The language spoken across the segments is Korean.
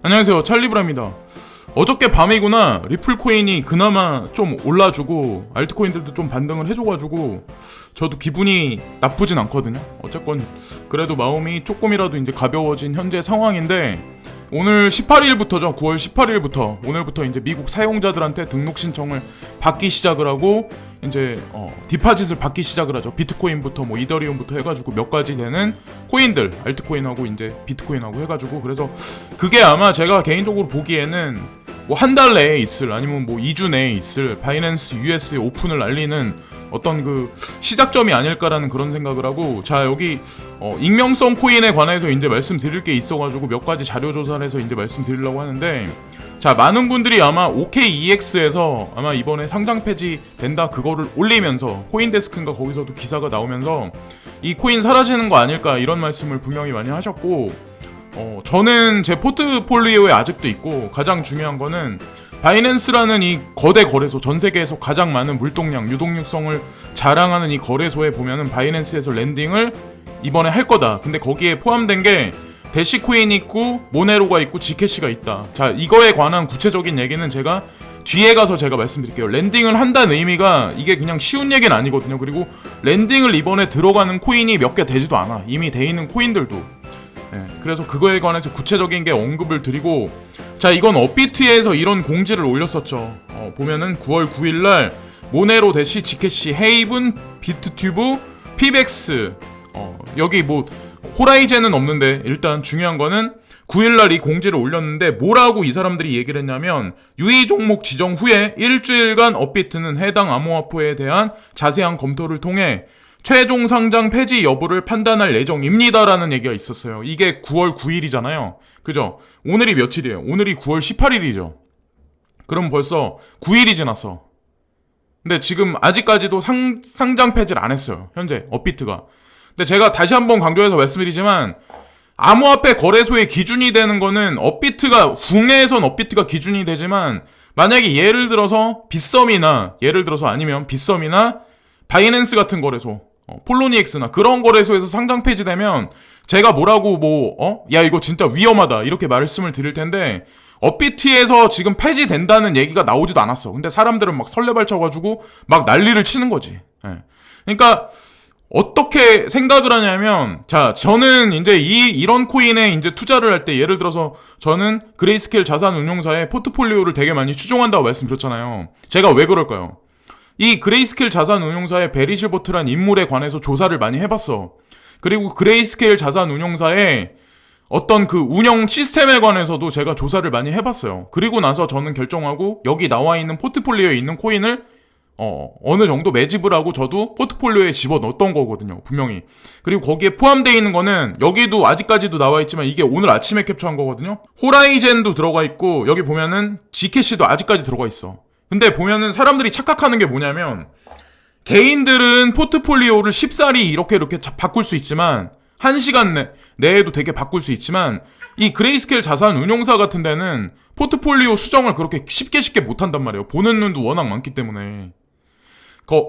안녕하세요, 찰리브라입니다. 어저께 밤이구나 리플 코인이 그나마 좀 올라주고 알트코인들도 좀 반등을 해줘가지고 저도 기분이 나쁘진 않거든요. 어쨌건 그래도 마음이 조금이라도 이제 가벼워진 현재 상황인데, 오늘 18일부터죠. 9월 18일부터 오늘부터 이제 미국 사용자들한테 등록 신청을 받기 시작을 하고, 이제 디파짓을 받기 시작을 하죠. 비트코인부터 뭐 이더리움부터 해가지고 몇 가지 되는 코인들, 알트코인하고 이제 비트코인하고 해가지고, 그래서 그게 아마 제가 개인적으로 보기에는 뭐 한 달 내에 있을, 아니면 뭐 2주 내에 있을 바이낸스 US 오픈을 알리는 어떤 그 시작점이 아닐까라는 그런 생각을 하고, 자, 여기 익명성 코인에 관해서 이제 말씀드릴 게 있어가지고 몇 가지 자료 조사를 해서 이제 말씀드리려고 하는데, 자, 많은 분들이 아마 OKEX에서 아마 이번에 상장 폐지 된다 그거를 올리면서, 코인데스크인가 거기서도 기사가 나오면서 이 코인 사라지는 거 아닐까 이런 말씀을 분명히 많이 하셨고, 저는 제 포트폴리오에 아직도 있고, 가장 중요한 거는 바이낸스라는 이 거대 거래소, 전 세계에서 가장 많은 물동량, 유동력성을 자랑하는 이 거래소에 보면은 바이낸스에서 랜딩을 이번에 할 거다. 근데 거기에 포함된 게 대시코인이 있고 모네로가 있고 지캐시가 있다. 자, 이거에 관한 구체적인 얘기는 제가 뒤에 가서 제가 말씀드릴게요. 랜딩을 한다는 의미가 이게 그냥 쉬운 얘기는 아니거든요. 그리고 랜딩을 이번에 들어가는 코인이 몇 개 되지도 않아. 이미 돼 있는 코인들도. 그래서 그거에 관해서 구체적인 게 언급을 드리고, 자, 이건 업비트에서 이런 공지를 올렸었죠. 보면은 9월 9일날 모네로 대시 지캐시 헤이븐 비트튜브 피백스, 여기 뭐 호라이젠은 없는데 일단 중요한 거는 9일날 이 공지를 올렸는데, 뭐라고 이 사람들이 얘기를 했냐면, 유의 종목 지정 후에 일주일간 업비트는 해당 암호화폐에 대한 자세한 검토를 통해 최종 상장 폐지 여부를 판단할 예정입니다라는 얘기가 있었어요. 이게 9월 9일이잖아요. 그죠? 오늘이 며칠이에요? 오늘이 9월 18일이죠. 그럼 벌써 9일이 지났어. 근데 지금 아직까지도 상장 폐지를 안 했어요. 현재 업비트가. 근데 제가 다시 한번 강조해서 말씀드리지만, 암호화폐 거래소의 기준이 되는 거는 업비트가, 국내에선 업비트가 기준이 되지만, 만약에 예를 들어서 빗썸이나, 예를 들어서 아니면 빗썸이나 바이낸스 같은 거래소, 폴로니엑스나 그런 거래소에서 상장 폐지되면 제가 뭐라고 야, 이거 진짜 위험하다 이렇게 말씀을 드릴 텐데, 업비트에서 지금 폐지된다는 얘기가 나오지도 않았어. 근데 사람들은 막 설레발쳐가지고 막 난리를 치는 거지. 그러니까 어떻게 생각을 하냐면, 자, 저는 이제 이런 코인에 이제 투자를 할 때, 예를 들어서 저는 그레이스케일 자산운용사의 포트폴리오를 되게 많이 추종한다고 말씀드렸잖아요. 제가 왜 그럴까요? 이 그레이스케일 자산운용사의 베리 실버트란 인물에 관해서 조사를 많이 해봤어. 그리고 그레이스케일 자산운용사의 어떤 그 운영 시스템에 관해서도 제가 조사를 많이 해봤어요. 그리고 나서 저는 결정하고, 여기 나와 있는 포트폴리오에 있는 코인을 어느 정도 매집을 하고 저도 포트폴리오에 집어넣었던 거거든요, 분명히. 그리고 거기에 포함되어 있는 거는, 여기도 아직까지도 나와 있지만 이게 오늘 아침에 캡처한 거거든요. 호라이젠도 들어가 있고, 여기 보면은 지캐시도 아직까지 들어가 있어. 근데 보면은 사람들이 착각하는 게 뭐냐면, 개인들은 포트폴리오를 쉽사리 이렇게 바꿀 수 있지만, 1시간 내에도 되게 바꿀 수 있지만, 이 그레이스케일 자산 운용사 같은 데는 포트폴리오 수정을 그렇게 쉽게 못한단 말이에요. 보는 눈도 워낙 많기 때문에.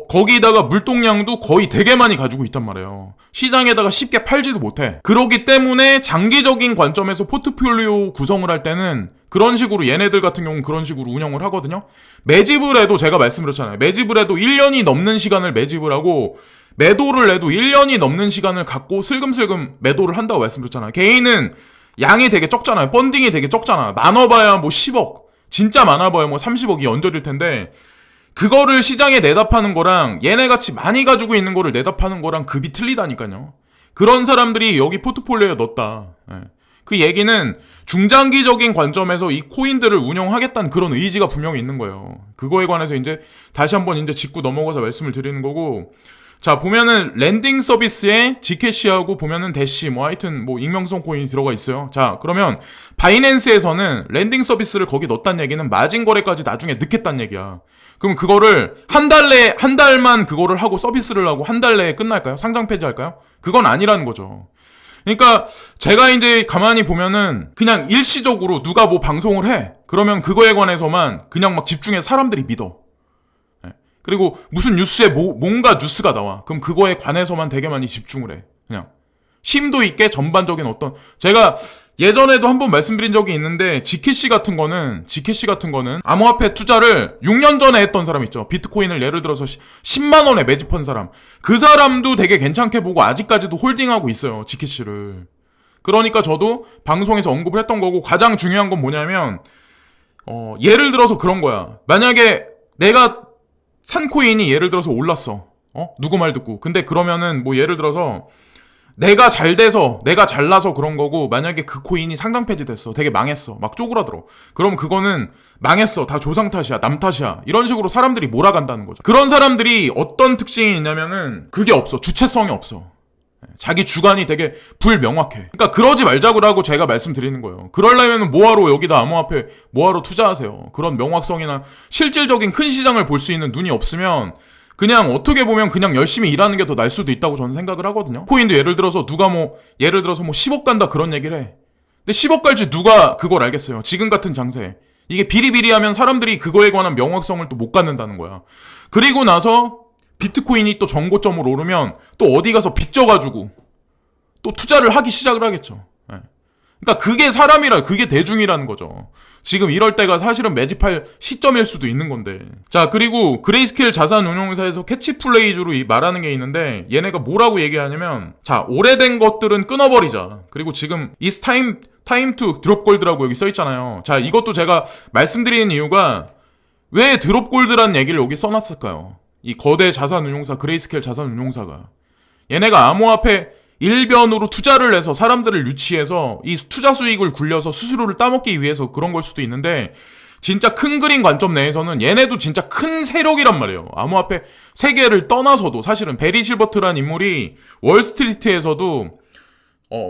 거기다가 물동량도 거의 되게 많이 가지고 있단 말이에요. 시장에다가 쉽게 팔지도 못해. 그러기 때문에 장기적인 관점에서 포트폴리오 구성을 할 때는 그런 식으로, 얘네들 같은 경우는 그런 식으로 운영을 하거든요. 매집을 해도, 제가 말씀드렸잖아요. 매집을 해도 1년이 넘는 시간을 매집을 하고, 매도를 해도 1년이 넘는 시간을 갖고 슬금슬금 매도를 한다고 말씀드렸잖아요. 개인은 양이 되게 적잖아요. 펀딩이 되게 적잖아. 많아봐야 뭐 10억, 진짜 많아봐야 뭐 30억이 언저릴 텐데, 그거를 시장에 내다 파는 거랑 얘네같이 많이 가지고 있는 거를 내다 파는 거랑 급이 틀리다니까요. 그런 사람들이 여기 포트폴리오에 넣었다. 그 얘기는 중장기적인 관점에서 이 코인들을 운영하겠다는 그런 의지가 분명히 있는 거예요. 그거에 관해서 이제 다시 한번 이제 짚고 넘어가서 말씀을 드리는 거고, 자, 보면은 랜딩 서비스에 지캐시하고 보면은 대시, 뭐 하여튼 뭐 익명성 코인이 들어가 있어요. 자, 그러면 바이낸스에서는 랜딩 서비스를 거기 넣었다는 얘기는 마진 거래까지 나중에 넣겠다는 얘기야. 그럼 그거를 한 달만 그거를 하고 서비스를 하고 한 달 내에 끝날까요? 상장 폐지할까요? 그건 아니라는 거죠. 그러니까 제가 이제 가만히 보면은 그냥 일시적으로 누가 뭐 방송을 해. 그러면 그거에 관해서만 그냥 막 집중해 사람들이 믿어. 그리고 무슨 뉴스에 뭔가 뉴스가 나와. 그럼 그거에 관해서만 되게 많이 집중을 해. 그냥 심도 있게 전반적인 어떤, 제가 예전에도 한번 말씀드린 적이 있는데 지키씨 같은 거는 암호화폐 투자를 6년 전에 했던 사람 있죠. 비트코인을 예를 들어서 10만 원에 매집한 사람. 그 사람도 되게 괜찮게 보고 아직까지도 홀딩하고 있어요. 지키씨를. 그러니까 저도 방송에서 언급을 했던 거고, 가장 중요한 건 뭐냐면 예를 들어서 그런 거야. 만약에 내가 산 코인이 예를 들어서 올랐어. 누구 말 듣고. 근데 그러면은 뭐 예를 들어서 내가 잘 돼서, 내가 잘나서 그런 거고, 만약에 그 코인이 상장 폐지됐어. 되게 망했어. 막 쪼그라들어. 그럼 그거는 망했어. 다 조상 탓이야. 남 탓이야. 이런 식으로 사람들이 몰아간다는 거죠. 그런 사람들이 어떤 특징이 있냐면은 그게 없어. 주체성이 없어. 자기 주관이 되게 불명확해. 그러니까 그러지 말자고 제가 말씀드리는 거예요. 그러려면 뭐하러 여기다 암호화폐 뭐하러 투자하세요. 그런 명확성이나 실질적인 큰 시장을 볼 수 있는 눈이 없으면 그냥 어떻게 보면 그냥 열심히 일하는 게 더 나을 수도 있다고 저는 생각을 하거든요. 코인도 예를 들어서 10억 간다 그런 얘기를 해. 근데 10억 갈지 누가 그걸 알겠어요. 지금 같은 장세에. 이게 비리비리하면 사람들이 그거에 관한 명확성을 또 못 갖는다는 거야. 그리고 나서 비트코인이 또 정고점으로 오르면 또 어디 가서 빚져가지고 또 투자를 하기 시작을 하겠죠. 그러니까 그게 사람이라, 그게 대중이라는 거죠. 지금 이럴 때가 사실은 매집할 시점일 수도 있는 건데. 자, 그리고 그레이스케일 자산운용사에서 캐치플레이즈로 말하는 게 있는데, 얘네가 뭐라고 얘기하냐면, 자, 오래된 것들은 끊어버리자. 그리고 지금 It's time to drop gold라고 여기 써있잖아요. 자, 이것도 제가 말씀드리는 이유가 왜 드롭 골드라는 얘기를 여기 써놨을까요? 이 거대 자산운용사 그레이스케일 자산운용사가 얘네가 암호화폐 일변으로 투자를 해서 사람들을 유치해서 이 투자 수익을 굴려서 수수료를 따먹기 위해서 그런 걸 수도 있는데, 진짜 큰 그림 관점 내에서는 얘네도 진짜 큰 세력이란 말이에요. 암호화폐 세계를 떠나서도 사실은 베리 실버트라는 인물이 월스트리트에서도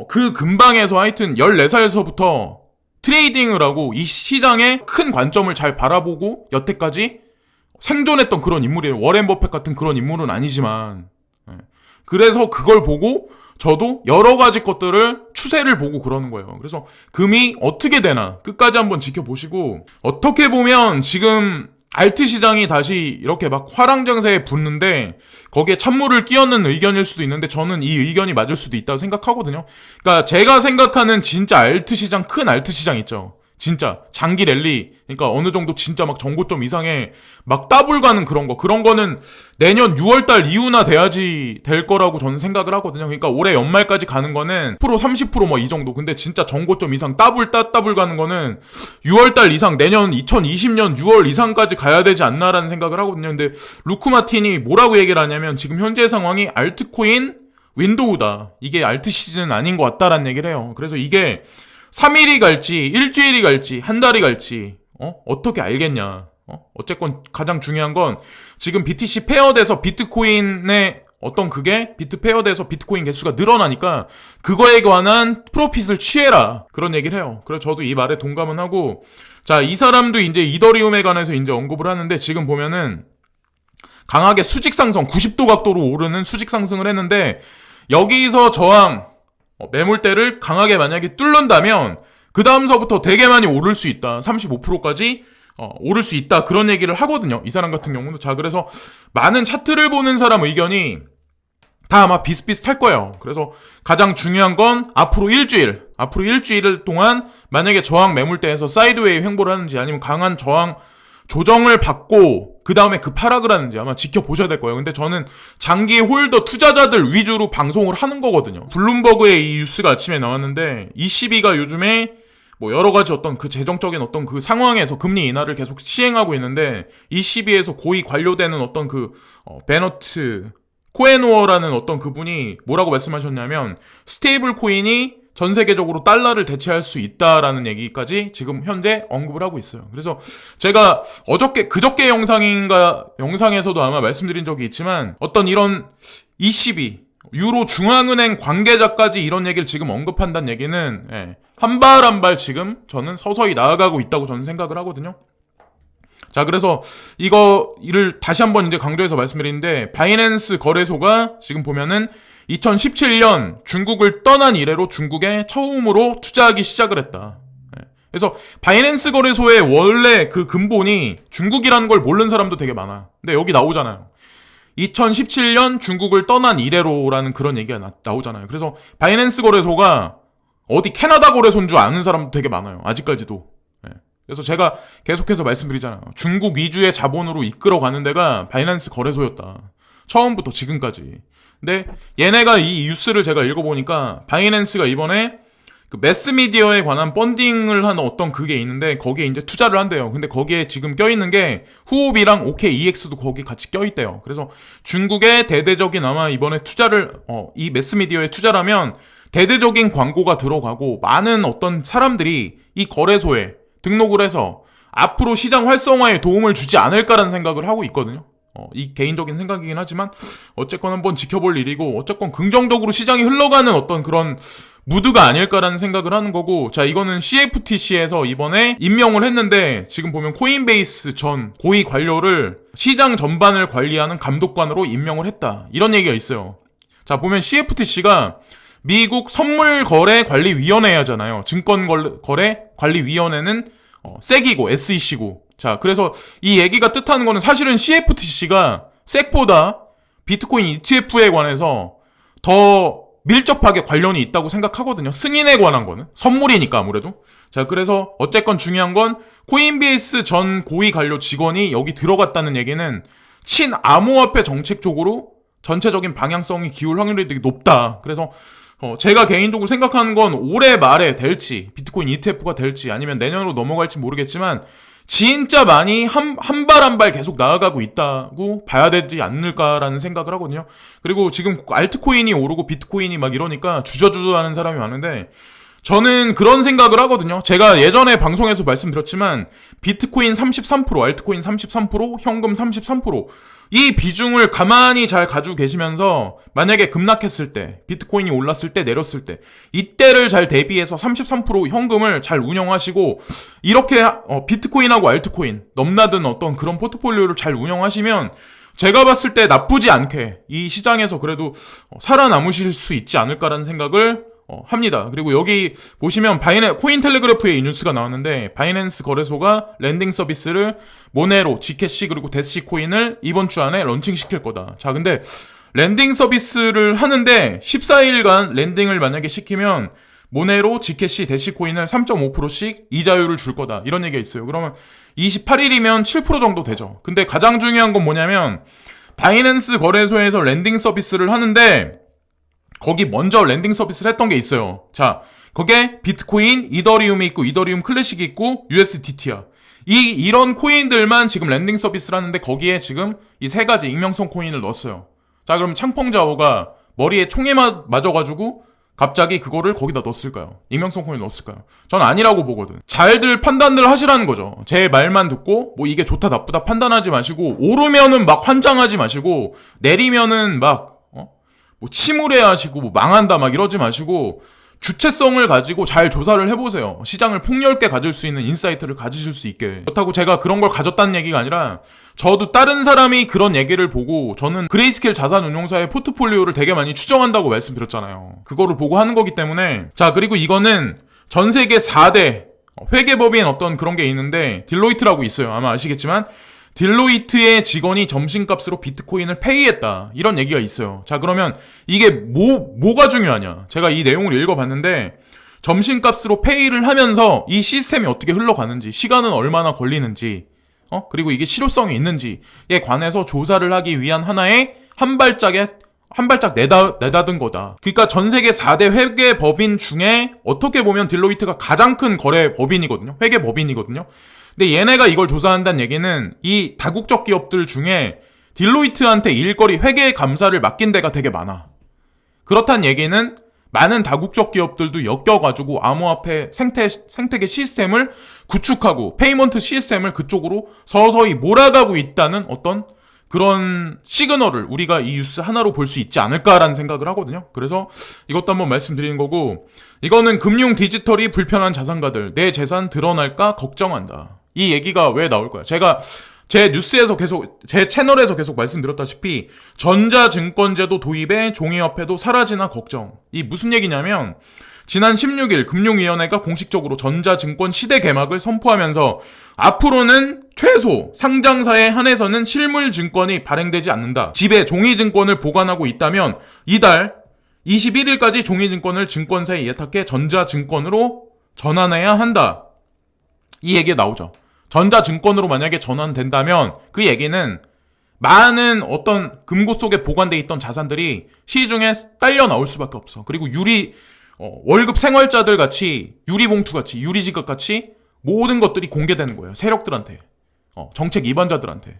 그 근방에서 하여튼 14살에서부터 트레이딩을 하고 이 시장의 큰 관점을 잘 바라보고 여태까지 생존했던 그런 인물이에요. 워렌 버핏 같은 그런 인물은 아니지만. 그래서 그걸 보고 저도 여러 가지 것들을 추세를 보고 그러는 거예요. 그래서 금이 어떻게 되나 끝까지 한번 지켜보시고, 어떻게 보면 지금 알트 시장이 다시 이렇게 막 화랑장세에 붙는데 거기에 찬물을 끼얹는 의견일 수도 있는데, 저는 이 의견이 맞을 수도 있다고 생각하거든요. 그러니까 제가 생각하는 진짜 알트 시장, 큰 알트 시장 있죠. 진짜 장기 랠리, 그러니까 어느 정도 진짜 막 정고점 이상에 막 더블 가는 그런 거는 내년 6월달 이후나 돼야지 될 거라고 저는 생각을 하거든요. 그러니까 올해 연말까지 가는 거는 30% 뭐 이 정도. 근데 진짜 정고점 이상 더블 가는 거는 6월달 이상, 내년 2020년 6월 이상까지 가야 되지 않나라는 생각을 하거든요. 근데 루크 마틴이 뭐라고 얘기를 하냐면, 지금 현재 상황이 알트코인 윈도우다. 이게 알트 시즌은 아닌 것 같다라는 얘기를 해요. 그래서 이게 3일이 갈지, 일주일이 갈지, 한 달이 갈지, 어떻게 알겠냐. 어쨌건 가장 중요한 건 지금 BTC 페어돼서 비트코인의 비트 페어돼서 비트코인 개수가 늘어나니까 그거에 관한 프로핏을 취해라. 그런 얘기를 해요. 그래서 저도 이 말에 동감은 하고, 자, 이 사람도 이제 이더리움에 관해서 이제 언급을 하는데, 지금 보면은 강하게 수직 상승, 90도 각도로 오르는 수직 상승을 했는데, 여기서 저항, 매물대를 강하게 만약에 뚫는다면 그 다음서부터 되게 많이 오를 수 있다. 35%까지 오를 수 있다. 그런 얘기를 하거든요. 이 사람 같은 경우는. 자, 그래서 많은 차트를 보는 사람 의견이 다 아마 비슷비슷할 거예요. 그래서 가장 중요한 건 앞으로 일주일 동안 만약에 저항 매물대에서 사이드웨이 횡보를 하는지, 아니면 강한 저항 조정을 받고 그 다음에 급하락을 하는지 아마 지켜보셔야 될 거예요. 근데 저는 장기 홀더 투자자들 위주로 방송을 하는 거거든요. 블룸버그의 이 뉴스가 아침에 나왔는데, ECB가 요즘에 뭐 여러 가지 어떤 그 재정적인 어떤 그 상황에서 금리 인하를 계속 시행하고 있는데, ECB에서 고위 관료되는 어떤 베너트 코에노어라는 어떤 그분이 뭐라고 말씀하셨냐면, 스테이블 코인이 전 세계적으로 달러를 대체할 수 있다라는 얘기까지 지금 현재 언급을 하고 있어요. 그래서 제가 그저께 영상에서도 아마 말씀드린 적이 있지만, 어떤 이런 ECB, 유로 중앙은행 관계자까지 이런 얘기를 지금 언급한다는 얘기는, 한 발 한 발 지금 저는 서서히 나아가고 있다고 저는 생각을 하거든요. 자, 그래서 이를 다시 한번 이제 강조해서 말씀드리는데, 바이낸스 거래소가 지금 보면은 2017년 중국을 떠난 이래로 중국에 처음으로 투자하기 시작을 했다. 그래서 바이낸스 거래소의 원래 그 근본이 중국이라는 걸 모르는 사람도 되게 많아. 근데 여기 나오잖아요. 2017년 중국을 떠난 이래로라는 그런 얘기가 나오잖아요. 그래서 바이낸스 거래소가 어디 캐나다 거래소인 줄 아는 사람도 되게 많아요. 아직까지도. 예. 그래서 제가 계속해서 말씀드리잖아요. 중국 위주의 자본으로 이끌어가는 데가 바이낸스 거래소였다. 처음부터 지금까지. 근데 얘네가 이 뉴스를 제가 읽어보니까 바이낸스가 이번에 그 매스미디어에 관한 펀딩을 한 어떤 그게 있는데 거기에 이제 투자를 한대요. 근데 거기에 지금 껴있는 게 후오비랑 OKEX도 거기 같이 껴있대요. 그래서 중국의 대대적인 아마 이번에 투자를 이 매스미디어에 투자라면 대대적인 광고가 들어가고 많은 어떤 사람들이 이 거래소에 등록을 해서 앞으로 시장 활성화에 도움을 주지 않을까라는 생각을 하고 있거든요. 이 개인적인 생각이긴 하지만 어쨌건 한번 지켜볼 일이고 어쨌건 긍정적으로 시장이 흘러가는 어떤 그런 무드가 아닐까라는 생각을 하는 거고, 자, 이거는 CFTC에서 이번에 임명을 했는데 지금 보면 코인베이스 전 고위 관료를 시장 전반을 관리하는 감독관으로 임명을 했다. 이런 얘기가 있어요. 자, 보면 CFTC가 미국 선물거래관리위원회잖아요. 증권거래관리위원회는 SEC이고 SEC고. 자, 그래서 이 얘기가 뜻하는 거는 사실은 CFTC가 SEC보다 비트코인 ETF에 관해서 더 밀접하게 관련이 있다고 생각하거든요. 승인에 관한 거는. 선물이니까 아무래도. 자, 그래서 어쨌건 중요한 건 코인베이스 전 고위 관료 직원이 여기 들어갔다는 얘기는 친암호화폐 정책 쪽으로 전체적인 방향성이 기울 확률이 되게 높다. 그래서 제가 개인적으로 생각하는 건 올해 말에 될지, 비트코인 ETF가 될지, 아니면 내년으로 넘어갈지 모르겠지만 진짜 많이 한 발 한 발 계속 나아가고 있다고 봐야 되지 않을까라는 생각을 하거든요. 그리고 지금 알트코인이 오르고 비트코인이 막 이러니까 주저주저하는 사람이 많은데 저는 그런 생각을 하거든요. 제가 예전에 방송에서 말씀드렸지만 비트코인 33%, 알트코인 33%, 현금 33%, 이 비중을 가만히 잘 가지고 계시면서 만약에 급락했을 때, 비트코인이 올랐을 때, 내렸을 때 이때를 잘 대비해서 33% 현금을 잘 운영하시고 이렇게 비트코인하고 알트코인 넘나든 어떤 그런 포트폴리오를 잘 운영하시면 제가 봤을 때 나쁘지 않게 이 시장에서 그래도 살아남으실 수 있지 않을까라는 생각을 합니다. 그리고 여기 보시면 코인텔레그래프에 이 뉴스가 나왔는데 바이낸스 거래소가 랜딩 서비스를 모네로, 지캐시 그리고 데시 코인을 이번 주 안에 런칭시킬 거다. 자, 근데 랜딩 서비스를 하는데 14일간 랜딩을 만약에 시키면 모네로, 지캐시, 데시 코인을 3.5%씩 이자율을 줄 거다. 이런 얘기가 있어요. 그러면 28일이면 7% 정도 되죠. 근데 가장 중요한 건 뭐냐면 바이낸스 거래소에서 랜딩 서비스를 하는데 거기 먼저 랜딩 서비스를 했던 게 있어요. 자, 거기에 비트코인, 이더리움이 있고, 이더리움 클래식이 있고, USDT야. 이런 코인들만 지금 랜딩 서비스를 하는데 거기에 지금 이 세 가지 익명성 코인을 넣었어요. 자, 그럼 창펑자오가 머리에 총에 맞아가지고 갑자기 그거를 거기다 넣었을까요? 익명성 코인 넣었을까요? 전 아니라고 보거든. 잘들 판단을 하시라는 거죠. 제 말만 듣고 뭐 이게 좋다 나쁘다 판단하지 마시고 오르면은 막 환장하지 마시고 내리면은 막 뭐 침울해하시고 뭐 망한다 막 이러지 마시고 주체성을 가지고 잘 조사를 해보세요. 시장을 폭넓게 가질 수 있는 인사이트를 가지실 수 있게. 그렇다고 제가 그런 걸 가졌다는 얘기가 아니라 저도 다른 사람이 그런 얘기를 보고 저는 그레이스케일 자산운용사의 포트폴리오를 되게 많이 추정한다고 말씀드렸잖아요. 그거를 보고 하는 거기 때문에. 자, 그리고 이거는 전 세계 4대 회계법인 어떤 그런 게 있는데 딜로이트라고 있어요. 아마 아시겠지만 딜로이트의 직원이 점심값으로 비트코인을 페이했다. 이런 얘기가 있어요. 자, 그러면 이게 뭐가 중요하냐. 제가 이 내용을 읽어봤는데 점심값으로 페이를 하면서 이 시스템이 어떻게 흘러가는지, 시간은 얼마나 걸리는지, 그리고 이게 실효성이 있는지에 관해서 조사를 하기 위한 하나의 한 발짝 내다든 거다. 그러니까 전 세계 4대 회계 법인 중에 어떻게 보면 딜로이트가 가장 큰 거래 법인이거든요. 회계 법인이거든요. 근데 얘네가 이걸 조사한다는 얘기는 이 다국적 기업들 중에 딜로이트한테 일거리 회계 감사를 맡긴 데가 되게 많아. 그렇다는 얘기는 많은 다국적 기업들도 엮여가지고 암호화폐 생태계 시스템을 구축하고 페이먼트 시스템을 그쪽으로 서서히 몰아가고 있다는 어떤 그런 시그널을 우리가 이 뉴스 하나로 볼 수 있지 않을까라는 생각을 하거든요. 그래서 이것도 한번 말씀드리는 거고, 이거는 금융 디지털이 불편한 자산가들, 내 재산 드러날까 걱정한다. 이 얘기가 왜 나올 거야? 제가 제 뉴스에서 계속, 제 채널에서 계속 말씀드렸다시피 전자증권제도 도입에 종이화폐도 사라지나 걱정. 이 무슨 얘기냐면 지난 16일 금융위원회가 공식적으로 전자증권 시대 개막을 선포하면서 앞으로는 최소 상장사에 한해서는 실물증권이 발행되지 않는다. 집에 종이증권을 보관하고 있다면 이달 21일까지 종이증권을 증권사에 예탁해 전자증권으로 전환해야 한다. 이 얘기가 나오죠. 전자증권으로 만약에 전환된다면 그 얘기는 많은 어떤 금고 속에 보관돼 있던 자산들이 시중에 딸려 나올 수밖에 없어. 그리고 월급 생활자들 같이, 유리봉투 같이, 유리지갑 같이 모든 것들이 공개되는 거예요. 세력들한테, 정책 위반자들한테,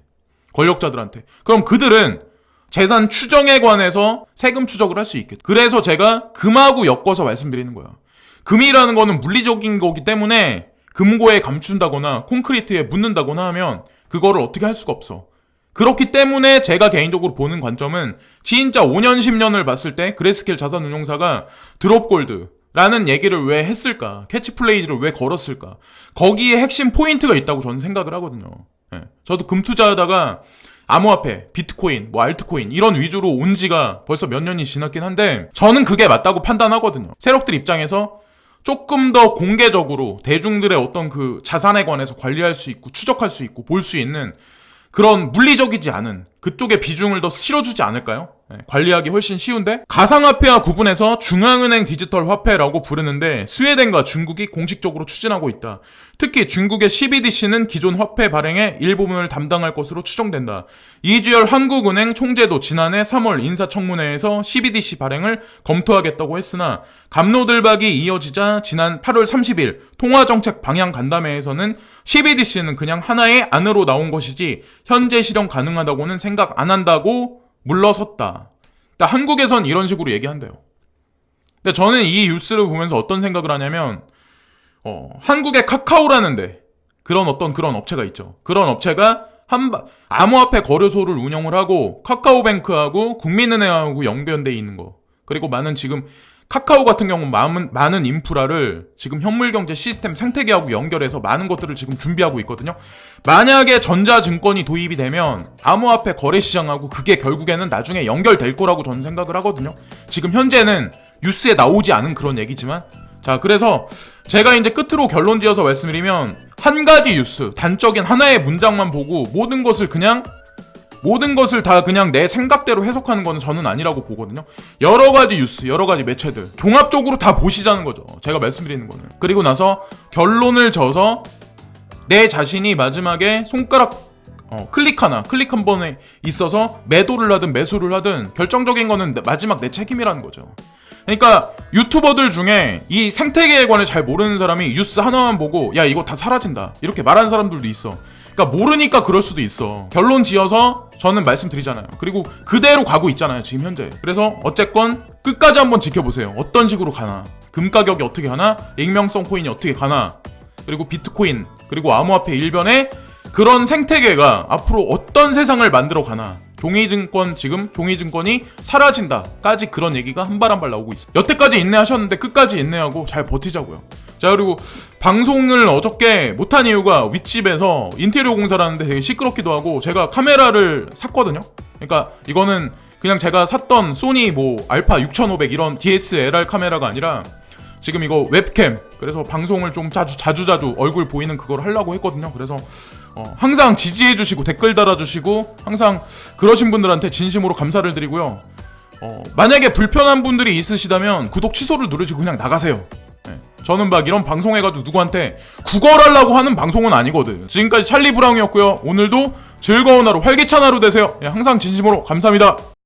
권력자들한테. 그럼 그들은 재산 추정에 관해서 세금 추적을 할 수 있겠죠. 그래서 제가 금하고 엮어서 말씀드리는 거예요. 금이라는 거는 물리적인 거기 때문에 금고에 감춘다거나 콘크리트에 묻는다거나 하면 그거를 어떻게 할 수가 없어. 그렇기 때문에 제가 개인적으로 보는 관점은 진짜 5년, 10년을 봤을 때 그레스켈 자산운용사가 드롭골드라는 얘기를 왜 했을까? 캐치플레이즈를 왜 걸었을까? 거기에 핵심 포인트가 있다고 저는 생각을 하거든요. 예. 저도 금 투자하다가 암호화폐, 비트코인, 알트코인 이런 위주로 온 지가 벌써 몇 년이 지났긴 한데 저는 그게 맞다고 판단하거든요. 세력들 입장에서 조금 더 공개적으로 대중들의 어떤 그 자산에 관해서 관리할 수 있고 추적할 수 있고 볼 수 있는 그런 물리적이지 않은 그쪽에 비중을 더 실어주지 않을까요? 관리하기 훨씬 쉬운데 가상화폐와 구분해서 중앙은행 디지털 화폐라고 부르는데 스웨덴과 중국이 공식적으로 추진하고 있다. 특히 중국의 CBDC는 기존 화폐 발행의 일부분을 담당할 것으로 추정된다. 이주열 한국은행 총재도 지난해 3월 인사청문회에서 CBDC 발행을 검토하겠다고 했으나 갑로들박이 이어지자 지난 8월 30일 통화정책 방향 간담회에서는 CBDC는 그냥 하나의 안으로 나온 것이지 현재 실현 가능하다고는 생각 안 한다고 물러섰다. 그러니까 한국에선 이런 식으로 얘기한대요. 근데 저는 이 뉴스를 보면서 어떤 생각을 하냐면 한국의 카카오라는데 그런 업체가 있죠. 그런 업체가 암호화폐 거래소를 운영을 하고 카카오뱅크하고 국민은행하고 연결돼 있는 거. 그리고 지금 카카오 같은 경우는 많은 인프라를 지금 현물경제 시스템 생태계하고 연결해서 많은 것들을 지금 준비하고 있거든요. 만약에 전자증권이 도입이 되면 암호화폐 거래시장하고 그게 결국에는 나중에 연결될 거라고 저는 생각을 하거든요. 지금 현재는 뉴스에 나오지 않은 그런 얘기지만 자, 그래서 제가 이제 끝으로 결론 지어서 말씀드리면 한 가지 뉴스, 단적인 하나의 문장만 보고 모든 것을 다 그냥 내 생각대로 해석하는 거는 저는 아니라고 보거든요. 여러 가지 뉴스, 여러 가지 매체들 종합적으로 다 보시자는 거죠. 제가 말씀드리는 거는. 그리고 나서 결론을 져서 내 자신이 마지막에 손가락 클릭 한 번에 있어서 매도를 하든 매수를 하든 결정적인 거는 마지막 내 책임이라는 거죠. 그러니까 유튜버들 중에 이 생태계에 관해 잘 모르는 사람이 뉴스 하나만 보고 야 이거 다 사라진다 이렇게 말하는 사람들도 있어. 그러니까 모르니까 그럴 수도 있어. 결론 지어서 저는 말씀드리잖아요. 그리고 그대로 가고 있잖아요 지금 현재. 그래서 어쨌건 끝까지 한번 지켜보세요. 어떤 식으로 가나, 금 가격이 어떻게 가나, 익명성 코인이 어떻게 가나, 그리고 비트코인 그리고 암호화폐 일변에 그런 생태계가 앞으로 어떤 세상을 만들어 가나. 종이증권이 사라진다까지 그런 얘기가 한 발 한 발 나오고 있어요. 여태까지 인내하셨는데 끝까지 인내하고 잘 버티자고요. 자, 그리고 방송을 어저께 못한 이유가 윗집에서 인테리어 공사를 하는데 되게 시끄럽기도 하고 제가 카메라를 샀거든요. 그러니까 이거는 그냥 제가 샀던 소니 알파 6500 이런 DSLR 카메라가 아니라 지금 이거 웹캠. 그래서 방송을 좀 자주 얼굴 보이는 그걸 하려고 했거든요. 그래서 항상 지지해주시고 댓글 달아주시고 항상 그러신 분들한테 진심으로 감사를 드리고요. 만약에 불편한 분들이 있으시다면 구독 취소를 누르시고 그냥 나가세요. 네. 저는 이런 방송해가지고 누구한테 구걸하려고 하는 방송은 아니거든. 지금까지 찰리 브라운이었고요. 오늘도 즐거운 하루, 활기찬 하루 되세요. 네, 항상 진심으로 감사합니다.